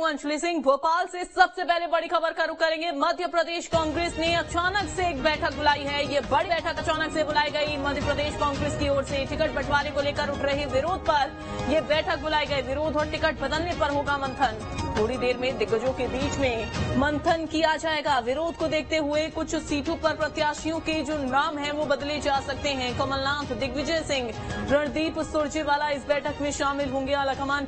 अंजलि सिंह भोपाल से सबसे पहले बड़ी खबर का रुख करेंगे। मध्य प्रदेश कांग्रेस ने अचानक से एक बैठक बुलाई है। ये बड़ी बैठक अचानक से बुलाई गई। मध्य प्रदेश कांग्रेस की ओर से टिकट बंटवारे को लेकर उठ रहे विरोध पर ये बैठक बुलाई गई। विरोध और टिकट बदलने पर होगा मंथन। थोड़ी देर में दिग्गजों के बीच में मंथन किया जाएगा। विरोध को देखते हुए कुछ सीटों पर प्रत्याशियों के जो नाम है वो बदले जा सकते हैं। कमलनाथ, दिग्विजय सिंह, रणदीप सुरजेवाला इस बैठक में शामिल होंगे। आलाकमान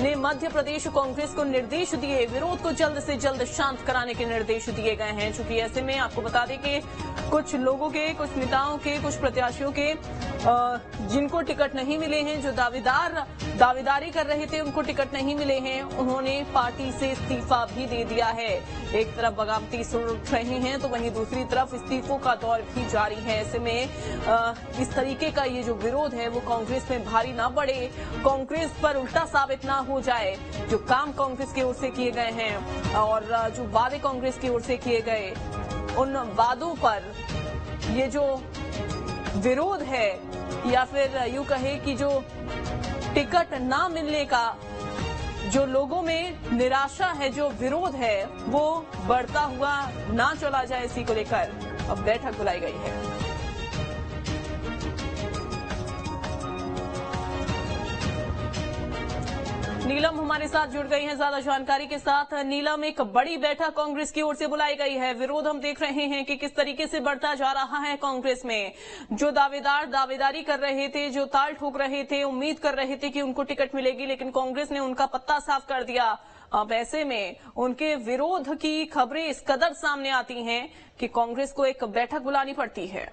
ने मध्य प्रदेश कांग्रेस को निर्देश दिए, विरोध को जल्द से जल्द शांत कराने के निर्देश दिए गए हैं। चूंकि ऐसे में आपको बता दें कि कुछ लोगों के, कुछ नेताओं के, कुछ प्रत्याशियों के जिनको टिकट नहीं मिले हैं, जो दावेदारी कर रहे थे उनको टिकट नहीं मिले हैं, उन्होंने पार्टी से इस्तीफा भी दे दिया है। एक तरफ बगावती सुर उठ रही हैं तो वहीं दूसरी तरफ इस्तीफों का दौर भी जारी है। ऐसे में इस तरीके का ये जो विरोध है वो कांग्रेस में भारी ना पड़े, कांग्रेस पर उल्टा साबित ना हो जाए। जो काम कांग्रेस की ओर से किए गए हैं और जो वादे कांग्रेस की ओर से किए गए, उन वादों पर ये जो विरोध है या फिर यूं कहे कि जो टिकट ना मिलने का जो लोगों में निराशा है, जो विरोध है, वो बढ़ता हुआ ना चला जाए, इसी को लेकर अब बैठक बुलाई गई है। नीलम हमारे साथ जुड़ गई हैं ज्यादा जानकारी के साथ। नीलम, एक बड़ी बैठक कांग्रेस की ओर से बुलाई गई है। विरोध हम देख रहे हैं कि किस तरीके से बढ़ता जा रहा है कांग्रेस में। जो दावेदारी कर रहे थे, जो ताल ठोक रहे थे, उम्मीद कर रहे थे कि उनको टिकट मिलेगी, लेकिन कांग्रेस ने उनका पत्ता साफ कर दिया। अब ऐसे में उनके विरोध की खबरें इस कदर सामने आती हैं कि कांग्रेस को एक बैठक बुलानी पड़ती है।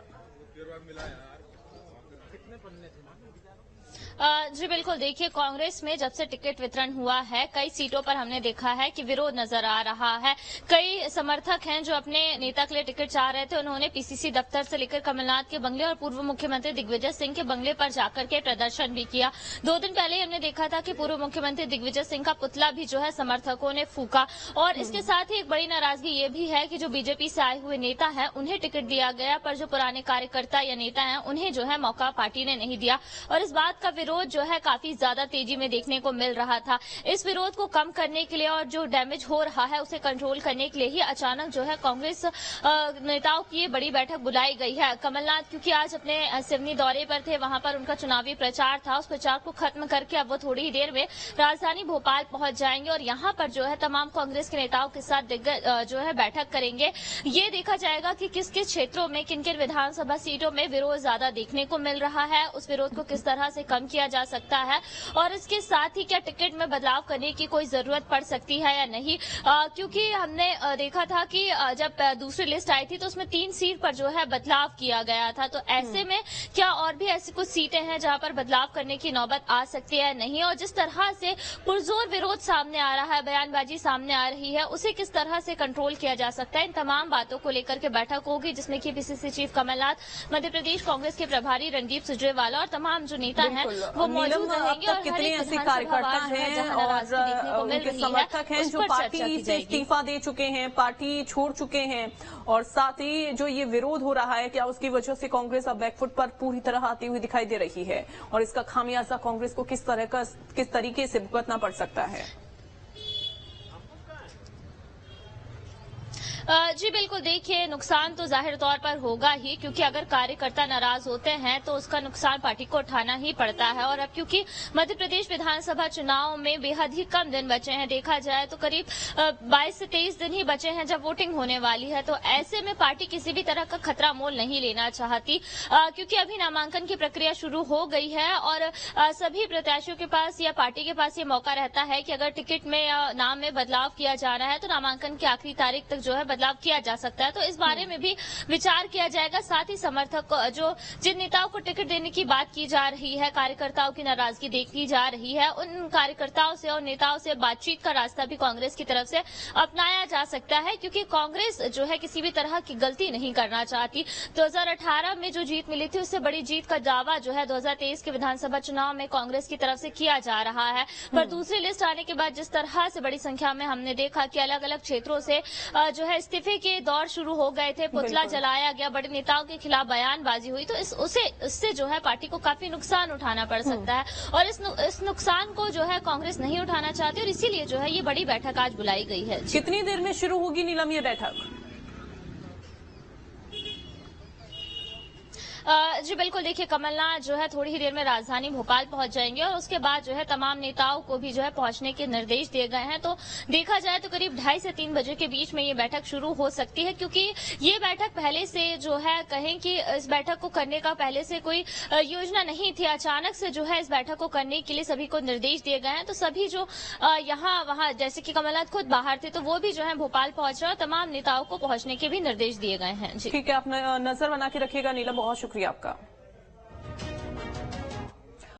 जी बिल्कुल, देखिए कांग्रेस में जब से टिकट वितरण हुआ है, कई सीटों पर हमने देखा है कि विरोध नजर आ रहा है। कई समर्थक हैं जो अपने नेता के लिए टिकट चाह रहे थे, उन्होंने पीसीसी दफ्तर से लेकर कमलनाथ के बंगले और पूर्व मुख्यमंत्री दिग्विजय सिंह के बंगले पर जाकर के प्रदर्शन भी किया। 2 दिन पहले हमने देखा था कि पूर्व मुख्यमंत्री दिग्विजय सिंह का पुतला भी जो है समर्थकों ने फूका। और इसके साथ ही एक बड़ी नाराजगी ये भी है कि जो बीजेपी से आए हुए नेता है उन्हें टिकट दिया गया, पर जो पुराने कार्यकर्ता या नेता है उन्हें जो है मौका पार्टी ने नहीं दिया। और इस बात का विरोध जो है काफी ज्यादा तेजी में देखने को मिल रहा था। इस विरोध को कम करने के लिए और जो डैमेज हो रहा है उसे कंट्रोल करने के लिए ही अचानक जो है कांग्रेस नेताओं की ये बड़ी बैठक बुलाई गई है। कमलनाथ क्योंकि आज अपने सिवनी दौरे पर थे, वहां पर उनका चुनावी प्रचार था, उस प्रचार को खत्म करके अब वो थोड़ी ही देर में राजधानी भोपाल पहुंच जाएंगे और यहाँ पर जो है तमाम कांग्रेस के नेताओं के साथ जो है बैठक करेंगे। ये देखा जाएगा कि किस किस क्षेत्रों में, किन किन विधानसभा सीटों में विरोध ज्यादा देखने को मिल रहा है, उस विरोध को किस तरह से कम किया जा सकता है और इसके साथ ही क्या टिकट में बदलाव करने की कोई जरूरत पड़ सकती है या नहीं। क्योंकि हमने देखा था कि जब दूसरी लिस्ट आई थी तो उसमें 3 सीट पर जो है बदलाव किया गया था। तो ऐसे में क्या और भी ऐसी कुछ सीटें हैं जहां पर बदलाव करने की नौबत आ सकती है नहीं, और जिस तरह से पुरजोर विरोध सामने आ रहा है, बयानबाजी सामने आ रही है, उसे किस तरह से कंट्रोल किया जा सकता है, इन तमाम बातों को लेकर के बैठक होगी जिसमें कि पीसीसी चीफ कमलनाथ, मध्य प्रदेश कांग्रेस के प्रभारी रणदीप सुरजेवाला और तमाम जो नेता हैं वो मौजूद रहेंगे। और कितने ऐसे कार्यकर्ता हैं और उनके समर्थक हैं जो पार्टी से इस्तीफा दे चुके हैं, पार्टी छोड़ चुके हैं, और साथ ही जो ये विरोध हो रहा है, क्या उसकी वजह से कांग्रेस अब बैकफुट पर पूरी तरह आती हुई दिखाई दे रही है और इसका खामियाजा कांग्रेस को किस तरीके से भुगतना पड़ सकता है? जी बिल्कुल, देखिए नुकसान तो जाहिर तौर पर होगा ही, क्योंकि अगर कार्यकर्ता नाराज होते हैं तो उसका नुकसान पार्टी को उठाना ही पड़ता है। और अब क्योंकि मध्य प्रदेश विधानसभा चुनाव में बेहद ही कम दिन बचे हैं, देखा जाए तो करीब 22 से 23 दिन ही बचे हैं जब वोटिंग होने वाली है, तो ऐसे में पार्टी किसी भी तरह का खतरा मोल नहीं लेना चाहती, क्योंकि अभी नामांकन की प्रक्रिया शुरू हो गई है और सभी प्रत्याशियों के पास या पार्टी के पास ये मौका रहता है कि अगर टिकट में या नाम में बदलाव किया जाना है तो नामांकन की आखिरी तारीख तक जो है बदलाव किया जा सकता है। तो इस बारे में भी विचार किया जाएगा। साथ ही समर्थक जो जिन नेताओं को टिकट देने की बात की जा रही है, कार्यकर्ताओं की नाराजगी देखी जा रही है, उन कार्यकर्ताओं से और नेताओं से बातचीत का रास्ता भी कांग्रेस की तरफ से अपनाया जा सकता है, क्योंकि कांग्रेस जो है किसी भी तरह की गलती नहीं करना चाहती। 2018 में जो जीत मिली थी उससे बड़ी जीत का दावा जो है 2023 के विधानसभा चुनाव में कांग्रेस की तरफ से किया जा रहा है, पर दूसरी लिस्ट आने के बाद जिस तरह से बड़ी संख्या में हमने देखा कि अलग अलग क्षेत्रों से जो है इस्तीफे के दौर शुरू हो गए थे, पुतला जलाया गया, बड़े नेताओं के खिलाफ बयानबाजी हुई, तो उससे जो है पार्टी को काफी नुकसान उठाना पड़ सकता है और इस नुकसान को जो है कांग्रेस नहीं उठाना चाहती और इसीलिए जो है ये बड़ी बैठक आज बुलाई गई है। कितनी देर में शुरू होगी नीलम ये बैठक? जी बिल्कुल, देखिए कमलनाथ जो है थोड़ी ही देर में राजधानी भोपाल पहुंच जाएंगे और उसके बाद जो है तमाम नेताओं को भी जो है पहुंचने के निर्देश दिए गए हैं। तो देखा जाए तो करीब 2:30 से 3 बजे के बीच में ये बैठक शुरू हो सकती है, क्योंकि ये बैठक पहले से जो है कहें कि इस बैठक को करने का पहले से कोई योजना नहीं थी। अचानक से जो है इस बैठक को करने के लिए सभी को निर्देश दिए गए हैं। तो सभी जो यहाँ वहाँ जैसे कि कमलनाथ खुद बाहर थे तो वो भी जो है भोपाल पहुंच रहे और तमाम नेताओं को पहुंचने के भी निर्देश दिए गए हैं। जी ठीक है, आप नजर बना के रखिएगा नीलम, बहुत शुक्रिया आपका।